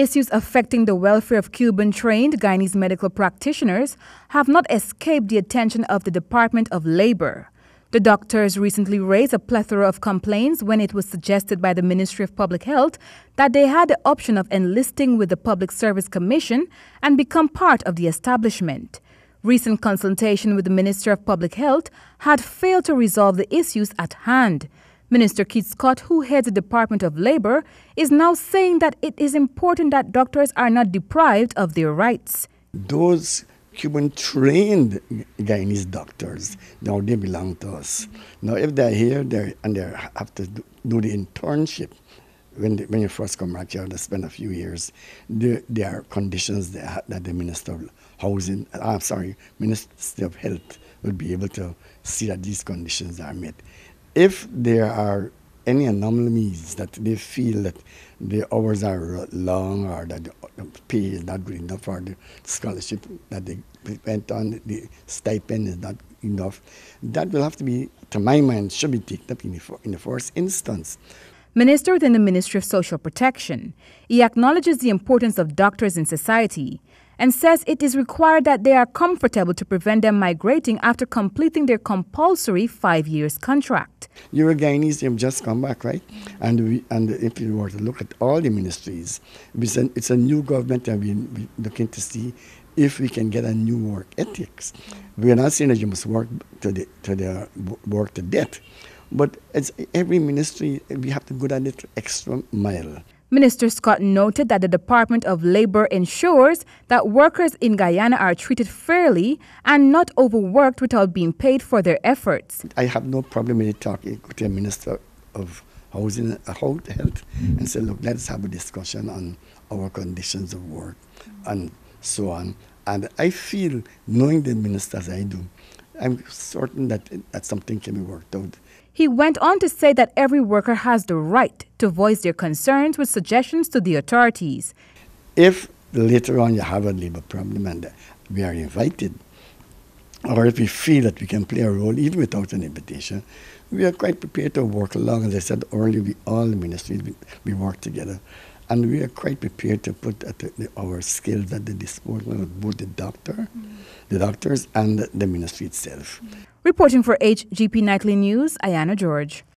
Issues affecting the welfare of Cuban-trained Guyanese medical practitioners have not escaped the attention of the Department of Labor. The doctors recently raised a plethora of complaints when it was suggested by the Ministry of Public Health that they had the option of enlisting with the Public Service Commission and become part of the establishment. Recent consultation with the Minister of Public Health had failed to resolve the issues at hand. Minister Keith Scott, who heads the Department of Labor, is now saying that it is important that doctors are not deprived of their rights. Those Cuban-trained Guyanese doctors, now they belong to us. Now, if they're here they have to do the internship, when you first come back, you have to spend a few years. There are conditions that the Minister of Housing, Minister of Health will be able to see that these conditions are met. If there are any anomalies that they feel that the hours are long or that the pay is not good enough for the scholarship that they went on, the stipend is not enough, that will have to be, to my mind, should be taken up in the first instance. Minister within the Ministry of Social Protection, he acknowledges the importance of doctors in society and says it is required that they are comfortable to prevent them migrating after completing their compulsory 5 years contract. You're a Guyanese, you've just come back, right? And if you were to look at all the ministries, it's a new government and we're looking to see if we can get a new work ethics. We're not saying that you must work work to death, but it's every ministry, we have to go that little extra mile. Minister Scott noted that the Department of Labor ensures that workers in Guyana are treated fairly and not overworked without being paid for their efforts. I have no problem with talking to the Minister of Housing and Health and say, look, let's have a discussion on our conditions of work and so on. And I feel, knowing the minister as I do, I'm certain that something can be worked out. He went on to say that every worker has the right to voice their concerns with suggestions to the authorities. If later on you have a labor problem and we are invited, or if we feel that we can play a role even without an invitation, we are quite prepared to work along. As I said earlier, all the ministries, we work together. And we are quite prepared to put our skills at the disposal of both the doctors and the ministry itself. Reporting for HGP Nightly News, Ayana George.